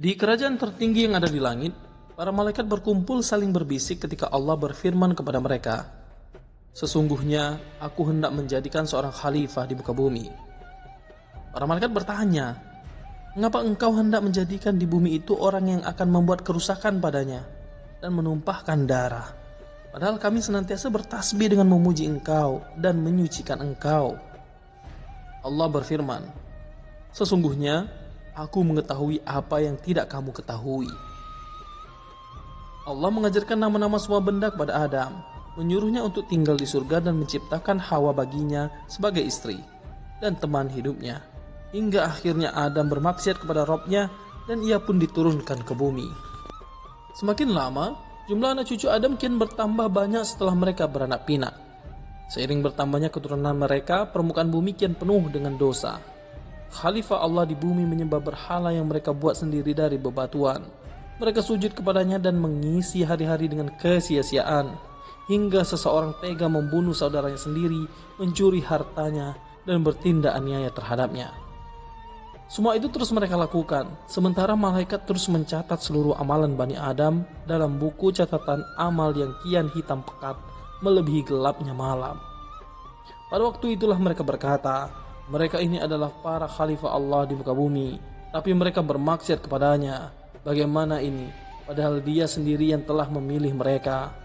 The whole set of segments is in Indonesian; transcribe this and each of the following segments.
Di kerajaan tertinggi yang ada di langit, para malaikat berkumpul saling berbisik ketika Allah berfirman kepada mereka, "Sesungguhnya aku hendak menjadikan seorang khalifah di muka bumi." Para malaikat bertanya, "Mengapa engkau hendak menjadikan di bumi itu orang yang akan membuat kerusakan padanya dan menumpahkan darah? Padahal kami senantiasa bertasbih dengan memuji engkau dan menyucikan engkau." Allah berfirman, "Sesungguhnya aku mengetahui apa yang tidak kamu ketahui." Allah mengajarkan nama-nama semua benda kepada Adam, menyuruhnya untuk tinggal di surga dan menciptakan Hawa baginya sebagai istri dan teman hidupnya. Hingga akhirnya Adam bermaksiat kepada Rabb-nya dan ia pun diturunkan ke bumi. Semakin lama, jumlah anak cucu Adam kian bertambah banyak setelah mereka beranak pinak. Seiring bertambahnya keturunan mereka, permukaan bumi kian penuh dengan dosa. Khalifah Allah di bumi menyembah berhala yang mereka buat sendiri dari bebatuan. Mereka sujud kepadanya dan mengisi hari-hari dengan kesia-siaan, hingga seseorang tega membunuh saudaranya sendiri, mencuri hartanya, dan bertindak aniaya terhadapnya. Semua itu terus mereka lakukan, sementara malaikat terus mencatat seluruh amalan Bani Adam dalam buku catatan amal yang kian hitam pekat melebihi gelapnya malam. Pada waktu itulah mereka berkata, "Mereka ini adalah para khalifah Allah di muka bumi, tapi mereka bermaksiat kepadanya. Bagaimana ini, padahal dia sendiri yang telah memilih mereka?"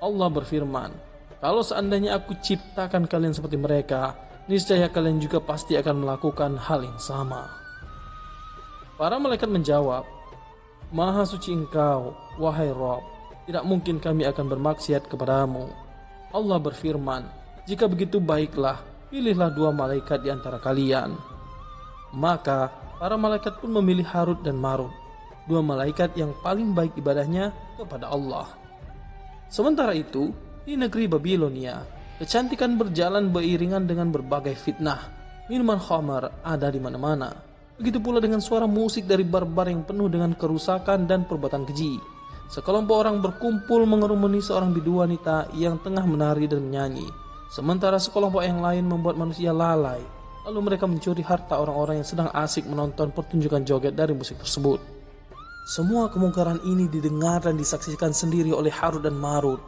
Allah berfirman, "Kalau seandainya aku ciptakan kalian seperti mereka, niscaya kalian juga pasti akan melakukan hal yang sama." Para malaikat menjawab, "Maha suci engkau, wahai Rabb, tidak mungkin kami akan bermaksiat kepadamu." Allah berfirman, "Jika begitu baiklah, pilihlah 2 malaikat di antara kalian." Maka para malaikat pun memilih Harut dan Marut, 2 malaikat yang paling baik ibadahnya kepada Allah. Sementara itu, di negeri Babilonia, kecantikan berjalan beriringan dengan berbagai fitnah. Minuman khamar ada di mana-mana. Begitu pula dengan suara musik dari barbar yang penuh dengan kerusakan dan perbuatan keji. Sekelompok orang berkumpul mengerumuni seorang bidu wanita yang tengah menari dan menyanyi. Sementara sekelompok yang lain membuat manusia lalai. Lalu mereka mencuri harta orang-orang yang sedang asik menonton pertunjukan joget dari musik tersebut. Semua kemungkaran ini didengar dan disaksikan sendiri oleh Harut dan Marut.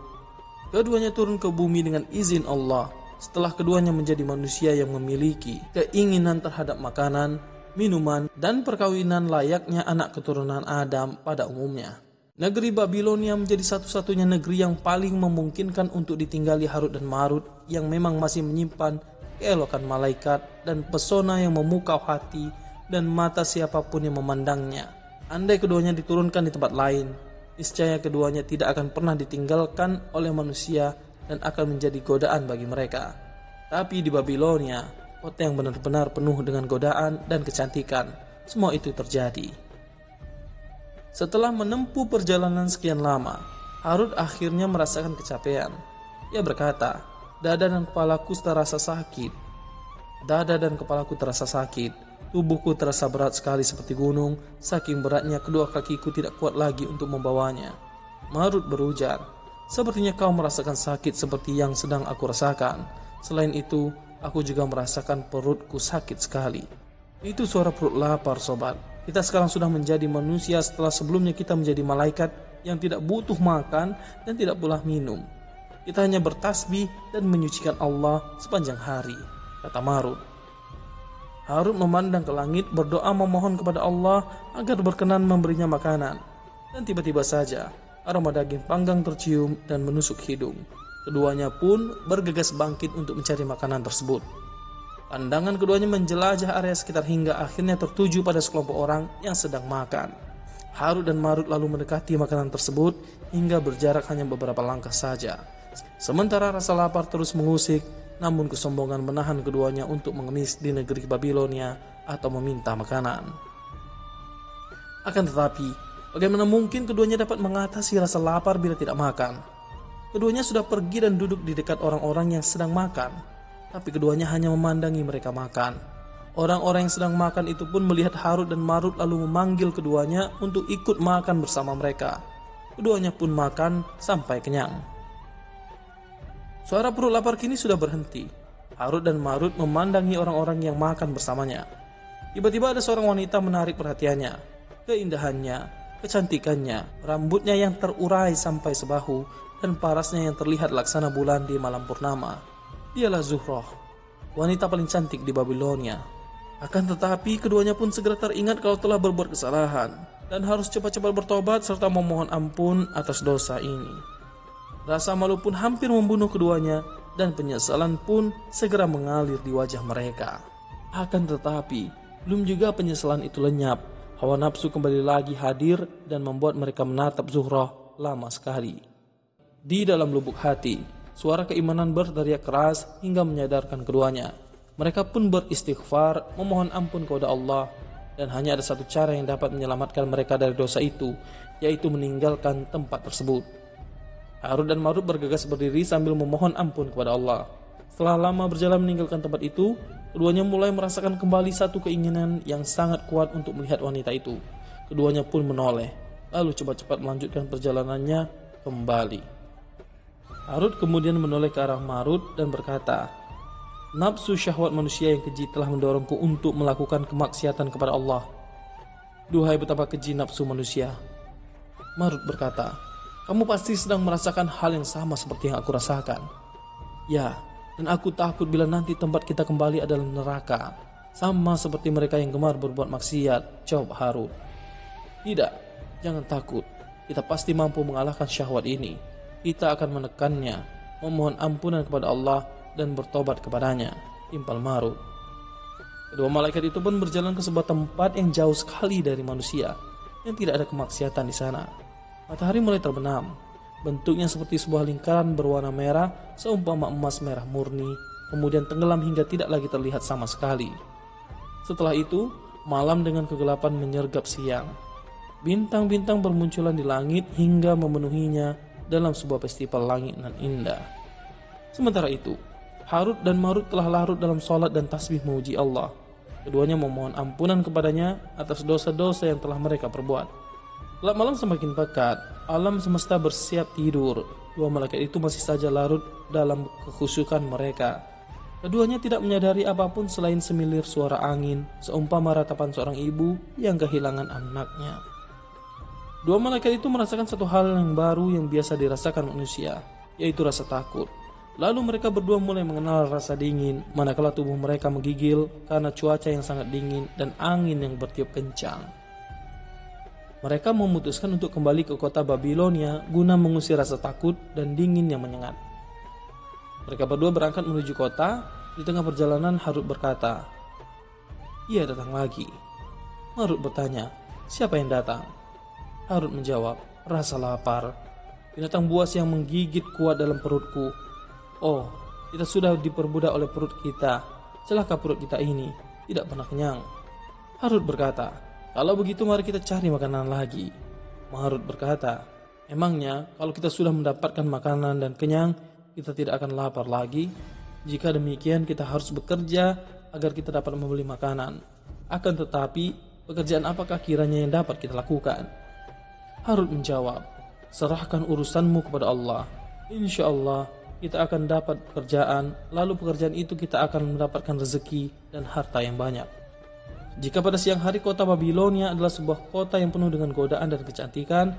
Keduanya turun ke bumi dengan izin Allah setelah keduanya menjadi manusia yang memiliki keinginan terhadap makanan, minuman, dan perkawinan layaknya anak keturunan Adam pada umumnya. Negeri Babilonia menjadi satu-satunya negeri yang paling memungkinkan untuk ditinggali Harut dan Marut yang memang masih menyimpan keelokan malaikat dan pesona yang memukau hati dan mata siapapun yang memandangnya. Andai keduanya diturunkan di tempat lain, niscaya keduanya tidak akan pernah ditinggalkan oleh manusia dan akan menjadi godaan bagi mereka. Tapi di Babilonia, kota yang benar-benar penuh dengan godaan dan kecantikan, semua itu terjadi. Setelah menempuh perjalanan sekian lama, Harut akhirnya merasakan kecapean. Ia berkata, "Dada dan kepalaku terasa sakit. Dada dan kepalaku terasa sakit. Tubuhku terasa berat sekali seperti gunung. Saking beratnya kedua kakiku tidak kuat lagi untuk membawanya." Marut berujar, "Sepertinya kau merasakan sakit seperti yang sedang aku rasakan. Selain itu, aku juga merasakan perutku sakit sekali." Itu suara perut lapar, sobat. Kita sekarang sudah menjadi manusia setelah sebelumnya kita menjadi malaikat yang tidak butuh makan dan tidak pula minum. Kita hanya bertasbih dan menyucikan Allah sepanjang hari, kata Marut. Harut memandang ke langit, berdoa memohon kepada Allah agar berkenan memberinya makanan. Dan tiba-tiba saja aroma daging panggang tercium dan menusuk hidung. Keduanya pun bergegas bangkit untuk mencari makanan tersebut. Pandangan keduanya menjelajah area sekitar hingga akhirnya tertuju pada sekelompok orang yang sedang makan. Harut dan Marut lalu mendekati makanan tersebut hingga berjarak hanya beberapa langkah saja. Sementara rasa lapar terus mengusik, namun kesombongan menahan keduanya untuk mengemis di negeri Babilonia atau meminta makanan. Akan tetapi, bagaimana mungkin keduanya dapat mengatasi rasa lapar bila tidak makan? Keduanya sudah pergi dan duduk di dekat orang-orang yang sedang makan, tapi keduanya hanya memandangi mereka makan. Orang-orang yang sedang makan itu pun melihat Harut dan Marut lalu memanggil keduanya untuk ikut makan bersama mereka. Keduanya pun makan sampai kenyang. Suara perut lapar kini sudah berhenti. Harut dan Marut memandangi orang-orang yang makan bersamanya. Tiba-tiba ada seorang wanita menarik perhatiannya. Keindahannya, kecantikannya, rambutnya yang terurai sampai sebahu, dan parasnya yang terlihat laksana bulan di malam purnama. Dialah Zuhroh, wanita paling cantik di Babilonia. Akan tetapi keduanya pun segera teringat kalau telah berbuat kesalahan dan harus cepat-cepat bertobat serta memohon ampun atas dosa ini. Rasa malu pun hampir membunuh keduanya dan penyesalan pun segera mengalir di wajah mereka. Akan tetapi belum juga penyesalan itu lenyap, hawa nafsu kembali lagi hadir dan membuat mereka menatap Zuhroh lama sekali. Di dalam lubuk hati, suara keimanan berteriak keras hingga menyadarkan keduanya. Mereka pun beristighfar, memohon ampun kepada Allah, dan hanya ada satu cara yang dapat menyelamatkan mereka dari dosa itu, yaitu meninggalkan tempat tersebut. Harut dan Marut bergegas berdiri sambil memohon ampun kepada Allah. Setelah lama berjalan meninggalkan tempat itu, keduanya mulai merasakan kembali satu keinginan yang sangat kuat untuk melihat wanita itu. Keduanya pun menoleh, lalu cepat-cepat melanjutkan perjalanannya kembali. Harut kemudian menoleh ke arah Marut dan berkata, "Nafsu syahwat manusia yang keji telah mendorongku untuk melakukan kemaksiatan kepada Allah. Duhai betapa keji nafsu manusia." Marut berkata, "Kamu pasti sedang merasakan hal yang sama seperti yang aku rasakan." "Ya, dan aku takut bila nanti tempat kita kembali adalah neraka, sama seperti mereka yang gemar berbuat maksiat," jawab Harut. "Tidak, jangan takut. Kita pasti mampu mengalahkan syahwat ini. Kita akan menekannya, memohon ampunan kepada Allah dan bertobat kepadanya," timpal Marut. Kedua malaikat itu pun berjalan ke sebuah tempat yang jauh sekali dari manusia, yang tidak ada kemaksiatan di sana. Matahari mulai terbenam. Bentuknya seperti sebuah lingkaran berwarna merah, seumpama emas merah murni, kemudian tenggelam hingga tidak lagi terlihat sama sekali. Setelah itu, malam dengan kegelapan menyergap siang. Bintang-bintang bermunculan di langit hingga memenuhinya dalam sebuah festival langit nan indah. Sementara itu, Harut dan Marut telah larut dalam sholat dan tasbih memuji Allah. Keduanya memohon ampunan kepadanya atas dosa-dosa yang telah mereka perbuat. Gelap malam semakin pekat, alam semesta bersiap tidur. Dua malaikat itu masih saja larut dalam kekhusyukan mereka. Keduanya tidak menyadari apapun selain semilir suara angin, seumpama ratapan seorang ibu yang kehilangan anaknya. Dua malaikat itu merasakan satu hal yang baru yang biasa dirasakan manusia, yaitu rasa takut. Lalu mereka berdua mulai mengenal rasa dingin, manakala tubuh mereka menggigil karena cuaca yang sangat dingin dan angin yang bertiup kencang. Mereka memutuskan untuk kembali ke kota Babilonia guna mengusir rasa takut dan dingin yang menyengat. Mereka berdua berangkat menuju kota. Di tengah perjalanan Harut berkata, "Ia datang lagi." Marut bertanya, "Siapa yang datang?" Harut menjawab, "Rasa lapar. Binatang buas yang menggigit kuat dalam perutku. Oh, kita sudah diperbudak oleh perut kita. Celaka perut kita ini, tidak pernah kenyang." Harut berkata, "Kalau begitu mari kita cari makanan lagi." Marut berkata, "Emangnya kalau kita sudah mendapatkan makanan dan kenyang, kita tidak akan lapar lagi? Jika demikian kita harus bekerja agar kita dapat membeli makanan. Akan tetapi, pekerjaan apakah kiranya yang dapat kita lakukan?" Harut menjawab, "Serahkan urusanmu kepada Allah. Insya Allah kita akan dapat pekerjaan, lalu pekerjaan itu kita akan mendapatkan rezeki dan harta yang banyak. Jika pada siang hari kota Babilonia adalah sebuah kota yang penuh dengan godaan dan kecantikan,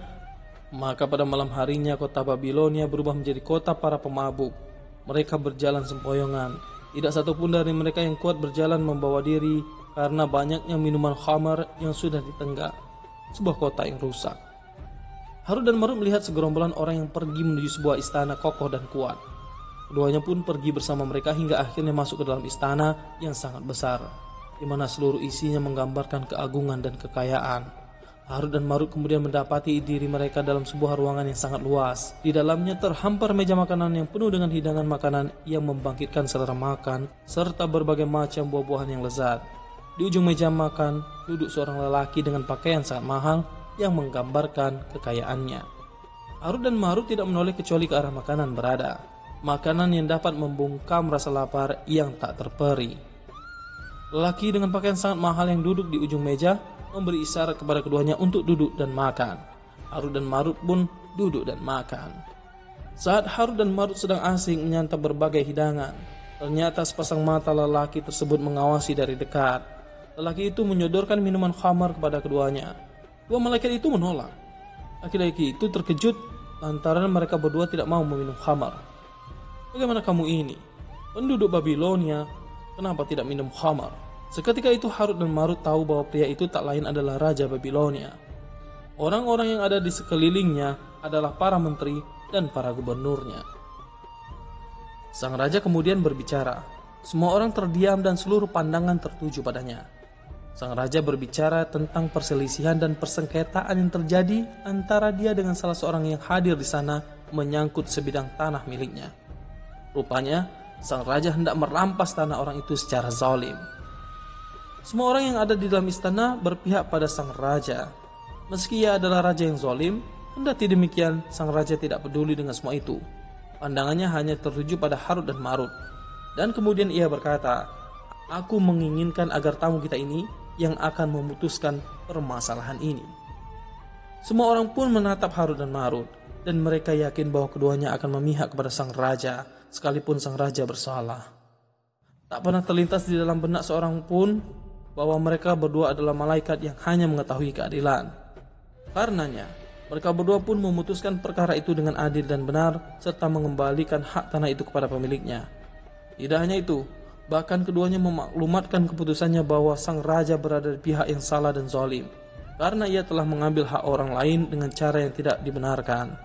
maka pada malam harinya kota Babilonia berubah menjadi kota para pemabuk. Mereka berjalan sempoyongan. Tidak satupun dari mereka yang kuat berjalan membawa diri karena banyaknya minuman khamar yang sudah ditenggak. Sebuah kota yang rusak." Harut dan Marut melihat segerombolan orang yang pergi menuju sebuah istana kokoh dan kuat. Keduanya pun pergi bersama mereka hingga akhirnya masuk ke dalam istana yang sangat besar, di mana seluruh isinya menggambarkan keagungan dan kekayaan. Harut dan Marut kemudian mendapati diri mereka dalam sebuah ruangan yang sangat luas. Di dalamnya terhampar meja makanan yang penuh dengan hidangan makanan yang membangkitkan selera makan, serta berbagai macam buah-buahan yang lezat. Di ujung meja makan, duduk seorang lelaki dengan pakaian sangat mahal yang menggambarkan kekayaannya. Harut dan Marut tidak menoleh kecuali ke arah makanan berada. Makanan yang dapat membungkam rasa lapar yang tak terperi. Lelaki dengan pakaian sangat mahal yang duduk di ujung meja memberi isyarat kepada keduanya untuk duduk dan makan. Harut dan Marut pun duduk dan makan. Saat Harut dan Marut sedang asing menyantap berbagai hidangan, ternyata sepasang mata lelaki tersebut mengawasi dari dekat. Lelaki itu menyodorkan minuman khamar kepada keduanya. Dua malaikat itu menolak. Laki-laki itu terkejut lantaran mereka berdua tidak mau meminum khamar. Bagaimana kamu ini, penduduk Babilonia, kenapa tidak minum khamar? Seketika itu Harut dan Marut tahu bahwa pria itu tak lain adalah Raja Babilonia. Orang-orang yang ada di sekelilingnya adalah para menteri dan para gubernurnya. Sang raja kemudian berbicara. Semua orang terdiam dan seluruh pandangan tertuju padanya. Sang raja berbicara tentang perselisihan dan persengketaan yang terjadi antara dia dengan salah seorang yang hadir di sana menyangkut sebidang tanah miliknya. Rupanya, sang raja hendak merampas tanah orang itu secara zalim. Semua orang yang ada di dalam istana berpihak pada sang raja. Meski ia adalah raja yang zalim, kendati demikian sang raja tidak peduli dengan semua itu. Pandangannya hanya tertuju pada Harut dan Marut. Dan kemudian ia berkata, "Aku menginginkan agar tamu kita ini yang akan memutuskan permasalahan ini." Semua orang pun menatap Harut dan Marut, dan mereka yakin bahwa keduanya akan memihak kepada sang raja, sekalipun sang raja bersalah. Tak pernah terlintas di dalam benak seorang pun bahwa mereka berdua adalah malaikat yang hanya mengetahui keadilan. Karenanya, mereka berdua pun memutuskan perkara itu dengan adil dan benar, serta mengembalikan hak tanah itu kepada pemiliknya. Tidak hanya itu, bahkan keduanya memaklumatkan keputusannya bahwa sang raja berada di pihak yang salah dan zalim, karena ia telah mengambil hak orang lain dengan cara yang tidak dibenarkan.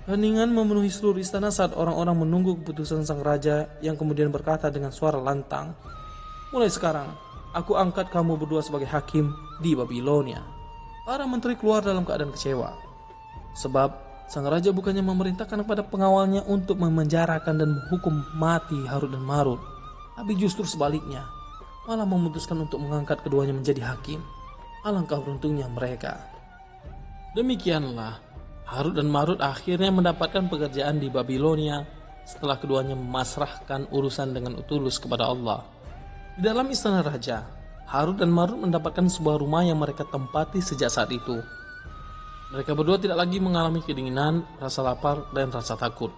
Keheningan memenuhi seluruh istana saat orang-orang menunggu keputusan sang raja yang kemudian berkata dengan suara lantang, "Mulai sekarang, aku angkat kamu berdua sebagai hakim di Babilonia." Para menteri keluar dalam keadaan kecewa, sebab sang raja bukannya memerintahkan kepada pengawalnya untuk memenjarakan dan menghukum mati Harut dan Marut, tapi justru sebaliknya, malah memutuskan untuk mengangkat keduanya menjadi hakim. Alangkah beruntungnya mereka. Demikianlah, Harut dan Marut akhirnya mendapatkan pekerjaan di Babilonia setelah keduanya memasrahkan urusan dengan tulus kepada Allah. Di dalam istana raja, Harut dan Marut mendapatkan sebuah rumah yang mereka tempati sejak saat itu. Mereka berdua tidak lagi mengalami kedinginan, rasa lapar, dan rasa takut.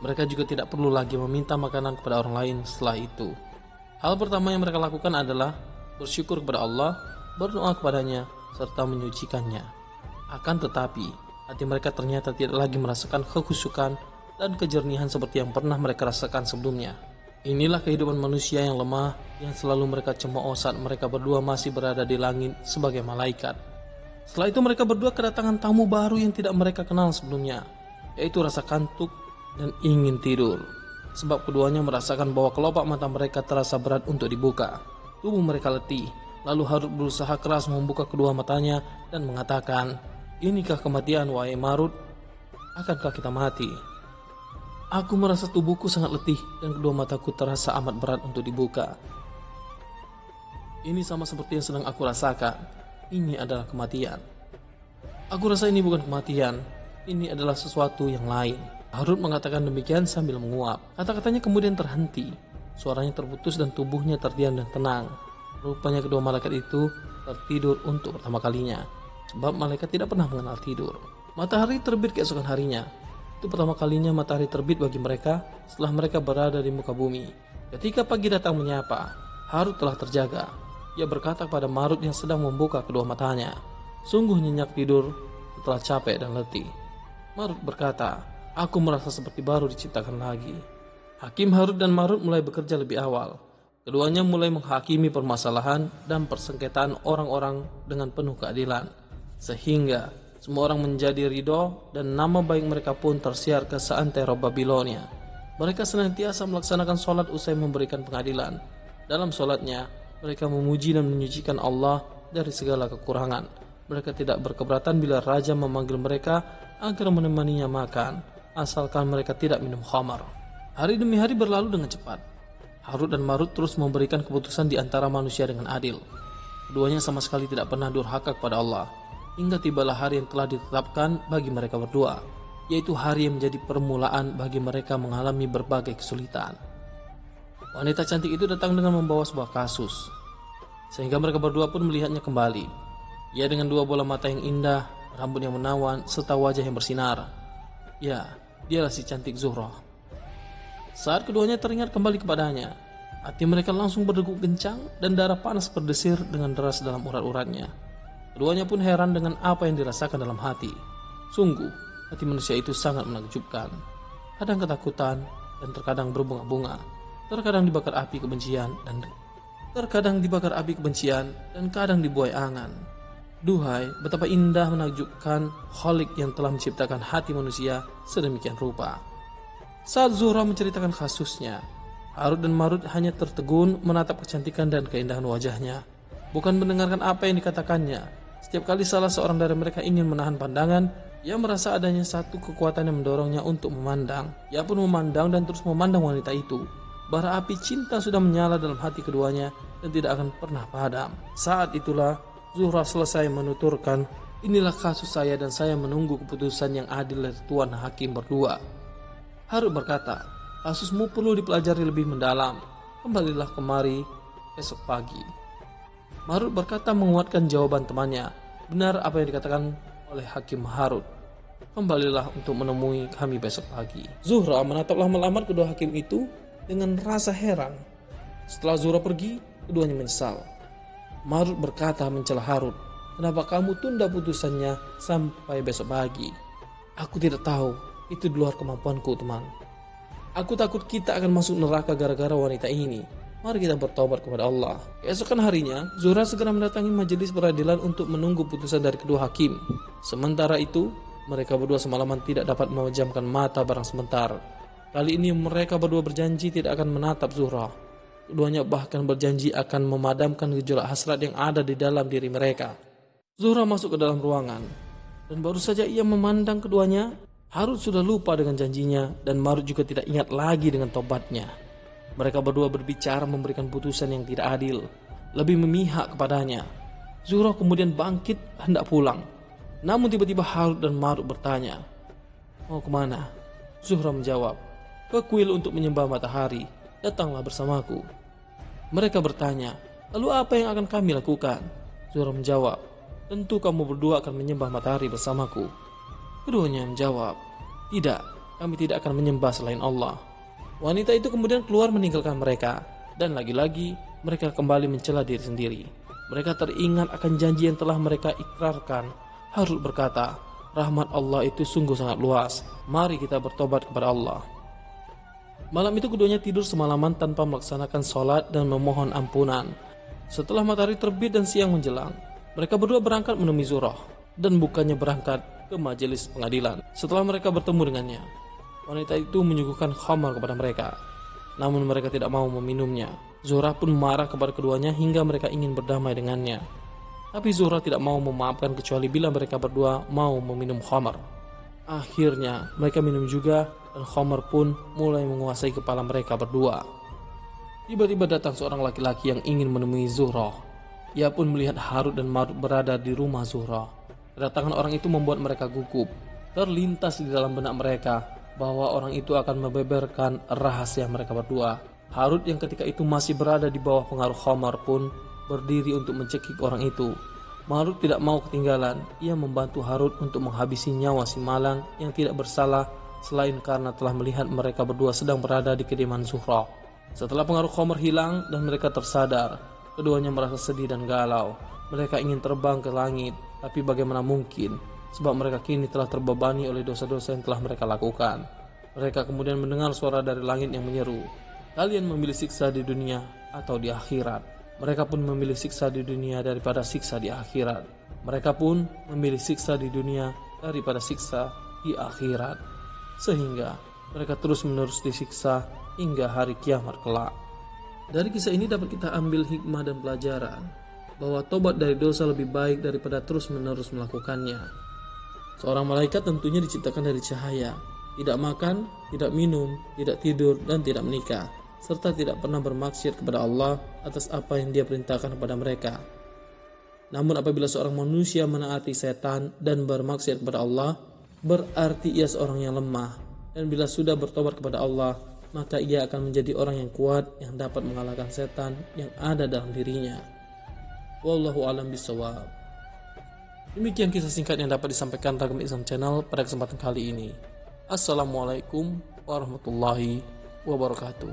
Mereka juga tidak perlu lagi meminta makanan kepada orang lain setelah itu. Hal pertama yang mereka lakukan adalah bersyukur kepada Allah, berdoa kepadanya, serta menyucikannya. Akan tetapi, hati mereka ternyata tidak lagi merasakan kekhusyukan dan kejernihan seperti yang pernah mereka rasakan sebelumnya. Inilah kehidupan manusia yang lemah yang selalu mereka cemooh saat mereka berdua masih berada di langit sebagai malaikat. Setelah itu mereka berdua kedatangan tamu baru yang tidak mereka kenal sebelumnya, yaitu rasa kantuk dan ingin tidur. Sebab keduanya merasakan bahwa kelopak mata mereka terasa berat untuk dibuka. Tubuh mereka letih, lalu Harut berusaha keras membuka kedua matanya dan mengatakan, "Inikah kematian, wahai Marut? Akankah kita mati? Aku merasa tubuhku sangat letih dan kedua mataku terasa amat berat untuk dibuka. Ini sama seperti yang sedang aku rasakan. Ini adalah kematian. Aku rasa ini bukan kematian. Ini adalah sesuatu yang lain." Harut mengatakan demikian sambil menguap. Kata-katanya kemudian terhenti. Suaranya terputus dan tubuhnya terdiam dan tenang. Rupanya kedua malaikat itu tertidur untuk pertama kalinya. Sebab malaikat tidak pernah mengenal tidur. Matahari terbit keesokan harinya. Itu pertama kalinya matahari terbit bagi mereka setelah mereka berada di muka bumi. Ketika pagi datang menyapa, Harut telah terjaga. Ia berkata kepada Marut yang sedang membuka kedua matanya, "Sungguh nyenyak tidur setelah capek dan letih." Marut berkata, "Aku merasa seperti baru diciptakan lagi." Hakim Harut dan Marut mulai bekerja lebih awal. Keduanya mulai menghakimi permasalahan dan persengketaan orang-orang dengan penuh keadilan, sehingga semua orang menjadi ridho dan nama baik mereka pun tersiar ke seantero Babilonia. Mereka senantiasa melaksanakan sholat usai memberikan pengadilan. Dalam sholatnya, mereka memuji dan menyucikan Allah dari segala kekurangan. Mereka tidak berkeberatan bila raja memanggil mereka agar menemaninya makan, asalkan mereka tidak minum khamar. Hari demi hari berlalu dengan cepat. Harut dan Marut terus memberikan keputusan di antara manusia dengan adil. Keduanya sama sekali tidak pernah durhaka kepada Allah. Hingga tibalah hari yang telah ditetapkan bagi mereka berdua, yaitu hari yang menjadi permulaan bagi mereka mengalami berbagai kesulitan. Wanita cantik itu datang dengan membawa sebuah kasus, sehingga mereka berdua pun melihatnya kembali. Ia dengan dua bola mata yang indah, rambut yang menawan, serta wajah yang bersinar. Ya, dialah si cantik Zuhroh. Saat keduanya teringat kembali kepadanya, hati mereka langsung berdegup kencang dan darah panas berdesir dengan deras dalam urat-uratnya. Keduanya pun heran dengan apa yang dirasakan dalam hati. Sungguh, hati manusia itu sangat menakjubkan. Kadang ketakutan dan terkadang berbunga-bunga. Terkadang dibakar api kebencian dan kadang dibuai angan. Duhai, betapa indah menakjubkan Khalik yang telah menciptakan hati manusia sedemikian rupa. Saat Zuhra menceritakan kasusnya, Harut dan Marut hanya tertegun menatap kecantikan dan keindahan wajahnya, bukan mendengarkan apa yang dikatakannya. Setiap kali salah seorang dari mereka ingin menahan pandangan, ia merasa adanya satu kekuatan yang mendorongnya untuk memandang. Ia pun memandang dan terus memandang wanita itu. Bara api cinta sudah menyala dalam hati keduanya dan tidak akan pernah padam. Saat itulah Zuhra selesai menuturkan, inilah kasus saya dan saya menunggu keputusan yang adil dari Tuan Hakim berdua. Harut berkata, kasusmu perlu dipelajari lebih mendalam. Kembalilah kemari esok pagi. Marut berkata menguatkan jawaban temannya. Benar apa yang dikatakan oleh Hakim Harut. Kembalilah untuk menemui kami besok pagi. Zuhra menatap lama-lama kedua hakim itu dengan rasa heran. Setelah Zuhra pergi, keduanya menyesal. Marut berkata mencela Harut, kenapa kamu tunda putusannya sampai besok pagi? Aku tidak tahu, itu di luar kemampuanku teman. Aku takut kita akan masuk neraka gara-gara wanita ini. Mari kita bertobat kepada Allah. Keesokan harinya, Zuhra segera mendatangi majelis peradilan untuk menunggu putusan dari kedua hakim. Sementara itu, mereka berdua semalaman tidak dapat memejamkan mata barang sebentar. Kali ini mereka berdua berjanji tidak akan menatap Zuhra. Keduanya bahkan berjanji akan memadamkan gejolak hasrat yang ada di dalam diri mereka. Zuhra masuk ke dalam ruangan, dan baru saja ia memandang keduanya, Harut sudah lupa dengan janjinya dan Marut juga tidak ingat lagi dengan tobatnya. Mereka berdua berbicara memberikan putusan yang tidak adil, lebih memihak kepadanya. Zuhra kemudian bangkit hendak pulang. Namun tiba-tiba Harut dan Marut bertanya, mau kemana? Zuhra menjawab, ke kuil untuk menyembah matahari, datanglah bersamaku. Mereka bertanya, lalu apa yang akan kami lakukan? Zuhra menjawab, tentu kamu berdua akan menyembah matahari bersamaku. Keduanya menjawab, tidak, kami tidak akan menyembah selain Allah. Wanita itu kemudian keluar meninggalkan mereka, dan lagi-lagi mereka kembali mencela diri sendiri. Mereka teringat akan janji yang telah mereka ikrarkan. Harut berkata, rahmat Allah itu sungguh sangat luas, mari kita bertobat kepada Allah. Malam itu keduanya tidur semalaman tanpa melaksanakan sholat dan memohon ampunan. Setelah matahari terbit dan siang menjelang, mereka berdua berangkat menemui Zuhra, dan bukannya berangkat ke majelis pengadilan. Setelah mereka bertemu dengannya, wanita itu menyuguhkan khamar kepada mereka, namun mereka tidak mau meminumnya. Zuhra pun marah kepada keduanya hingga mereka ingin berdamai dengannya. Tapi Zuhra tidak mau memaafkan kecuali bila mereka berdua mau meminum khamar. Akhirnya mereka minum juga dan khamar pun mulai menguasai kepala mereka berdua. Tiba-tiba datang seorang laki-laki yang ingin menemui Zuhra. Ia pun melihat Harut dan Marut berada di rumah Zuhra. Kedatangan orang itu membuat mereka gugup. Terlintas di dalam benak mereka bahwa orang itu akan membeberkan rahasia mereka berdua. Harut yang ketika itu masih berada di bawah pengaruh khamar pun berdiri untuk mencekik orang itu. Marut tidak mau ketinggalan. Ia membantu Harut untuk menghabisi nyawa si malang yang tidak bersalah selain karena telah melihat mereka berdua sedang berada di kediaman Zuhra. Setelah pengaruh khamar hilang dan mereka tersadar, keduanya merasa sedih dan galau. Mereka ingin terbang ke langit, tapi bagaimana mungkin? Sebab mereka kini telah terbebani oleh dosa-dosa yang telah mereka lakukan. Mereka kemudian mendengar suara dari langit yang menyeru, kalian memilih siksa di dunia atau di akhirat. Mereka pun memilih siksa di dunia daripada siksa di akhirat. Mereka pun memilih siksa di dunia daripada siksa di akhirat. Sehingga mereka terus-menerus disiksa hingga hari kiamat kelak. Dari kisah ini dapat kita ambil hikmah dan pelajaran bahwa tobat dari dosa lebih baik daripada terus-menerus melakukannya. Seorang malaikat tentunya diciptakan dari cahaya, tidak makan, tidak minum, tidak tidur, dan tidak menikah, serta tidak pernah bermaksiat kepada Allah atas apa yang Dia perintahkan kepada mereka. Namun apabila seorang manusia menaati setan dan bermaksiat kepada Allah, berarti ia seorang yang lemah, dan bila sudah bertobat kepada Allah, maka ia akan menjadi orang yang kuat yang dapat mengalahkan setan yang ada dalam dirinya. Wallahu a'lam bishawab. Demikian kisah singkat yang dapat disampaikan Ragam Islam Channel pada kesempatan kali ini. Assalamualaikum warahmatullahi wabarakatuh.